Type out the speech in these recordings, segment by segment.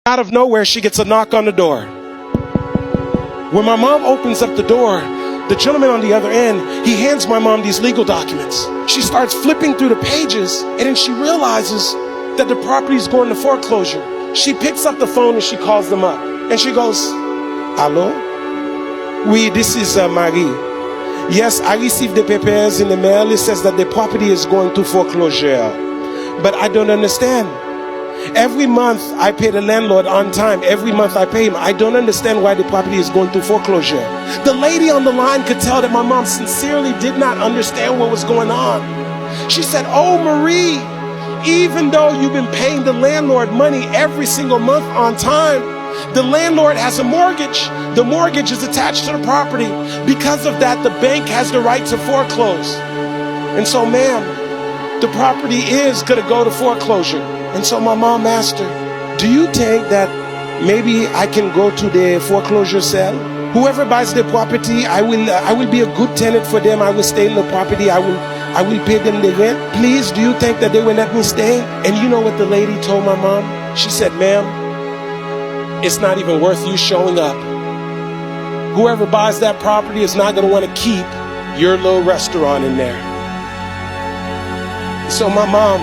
Out of nowhere, she gets a knock on the door. When my mom opens up the door, the gentleman on the other end, he hands my mom these legal documents. She starts flipping through the pages, and then she realizes that the property is going to foreclosure. She picks up the phone and she calls them up. And she goes, "Hello? Oui, this is Marie. Yes, I received the papers in the mail. It says that the property is going to foreclosure. But I don't understand. Every month I pay the landlord on time. Every month I pay him. I don't understand why the property is going to foreclosure." The lady on the line could tell that my mom sincerely did not understand what was going on. She said, "Oh, Marie, even though you've been paying the landlord money every single month on time, the landlord has a mortgage. The mortgage is attached to the property. Because of that, the bank has the right to foreclose. And so, ma'am, the property is going to go to foreclosure." And so my mom asked her, "Do you think that maybe I can go to the foreclosure sale? Whoever buys the property, I will be a good tenant for them. I will stay in the property. I will pay them the rent. Please, do you think that they will let me stay?" And you know what the lady told my mom? She said, "Ma'am, it's not even worth you showing up. Whoever buys that property is not going to want to keep your little restaurant in there." So my mom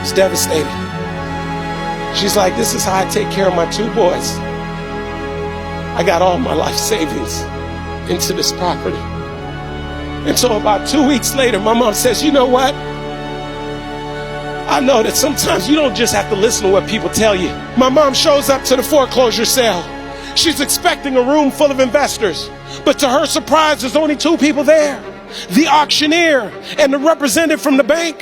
was devastated. She's like, "This is how I take care of my two boys. I got all my life savings into this property." And so about 2 weeks later, my mom says, "You know what? I know that sometimes you don't just have to listen to what people tell you." My mom shows up to the foreclosure sale. She's expecting a room full of investors, but to her surprise, there's only two people there: the auctioneer and the representative from the bank.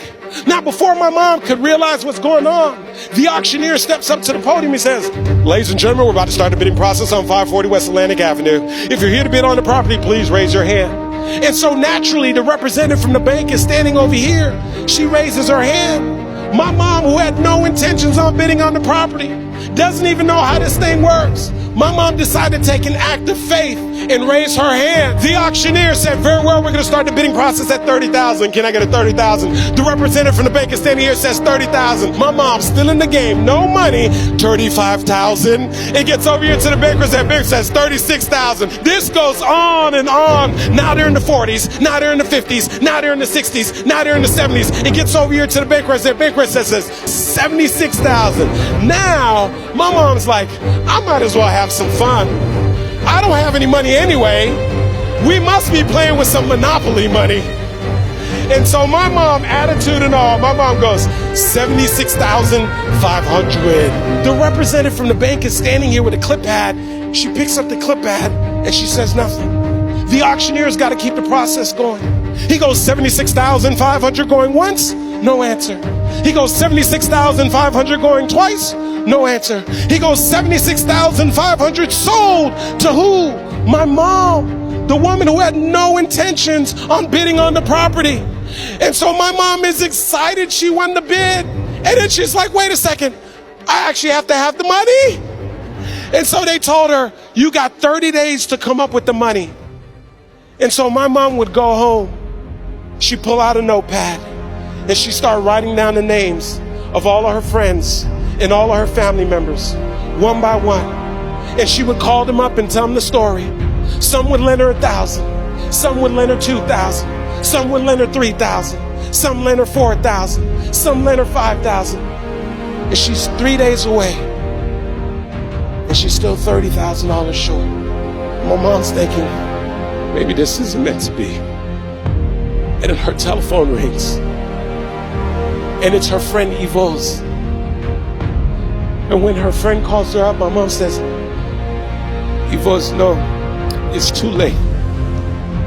Now, before my mom could realize what's going on, the auctioneer steps up to the podium. He says, "Ladies and gentlemen, we're about to start the bidding process on 540 West Atlantic Avenue. If you're here to bid on the property, please raise your hand." And so naturally, the representative from the bank is standing over here. She raises her hand. My mom, who had no intentions on bidding on the property, doesn't even know how this thing works. My mom decided to take an act of faith and raise her hand. The auctioneer said, "Very well, we're going to start the bidding process at 30,000. Can I get a 30,000? The representative from the bank is standing here, says 30,000. My mom's still in the game. No money. 35,000. It gets over here to the bankers. That banker says 36,000. This goes on and on. Now they're in the 40s. Now they're in the 50s. Now they're in the 60s. Now they're in the 70s. It gets over here to the banker. That banker says 76,000. Now my mom's like, "I might as well have some fun. I don't have any money anyway. We must be playing with some Monopoly money." And so my mom, attitude and all, my mom goes, 76,500. The representative from the bank is standing here with a clip pad. She picks up the clip pad and she says nothing. The auctioneer's got to keep the process going. He goes 76,500 going once, no answer. He goes 76,500 going twice, no answer. He goes 76,500 sold to who? My mom, the woman who had no intentions on bidding on the property. And so my mom is excited she won the bid. And then she's like, "Wait a second, I actually have to have the money." And so they told her, "You got 30 days to come up with the money." And so my mom would go home. She'd pull out a notepad and she'd start writing down the names of all of her friends and all of her family members, one by one. And she would call them up and tell them the story. Some would lend her 1,000. Some would lend her 2,000. Some would lend her 3,000. Some lend her 4,000. Some lend her 5,000. And she's 3 days away. And she's still $30,000 short. My mom's thinking, maybe this isn't meant to be. And then her telephone rings. And it's her friend Yvonne's. And when her friend calls her up, my mom says, "Yvonne, no, it's too late.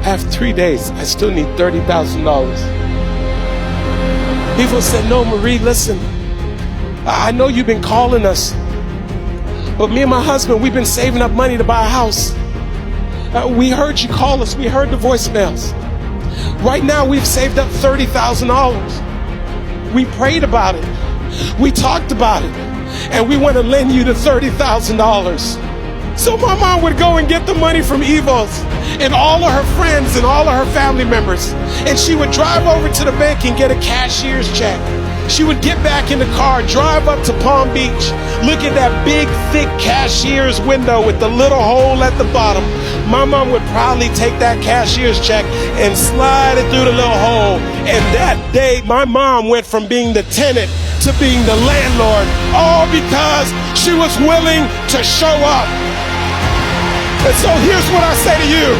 I have 3 days. I still need $30,000. Yvonne said, "No, Marie, listen. I know you've been calling us. But me and my husband, we've been saving up money to buy a house. We heard you call us. We heard the voicemails. Right now, we've saved up $30,000. We prayed about it. We talked about it. And we want to lend you the $30,000. So my mom would go and get the money from Yvonne's and all of her friends and all of her family members. And she would drive over to the bank and get a cashier's check. She would get back in the car, drive up to Palm Beach, look at that big, thick cashier's window with the little hole at the bottom. My mom would probably take that cashier's check and slide it through the little hole. And that day, my mom went from being the tenant to being the landlord, all because she was willing to show up. And so here's what I say to you.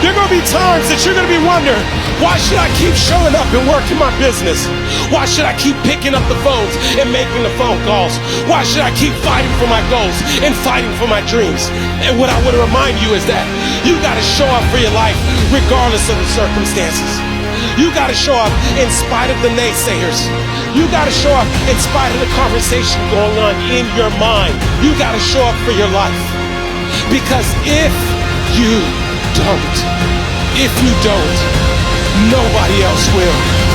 There are going to be times that you're going to be wondering, why should I keep showing up and working my business? Why should I keep picking up the phones and making the phone calls? Why should I keep fighting for my goals and fighting for my dreams? And what I want to remind you is that you got to show up for your life regardless of the circumstances. You got to show up in spite of the naysayers. You got to show up in spite of the conversation going on in your mind. You got to show up for your life. Because if you don't, nobody else will.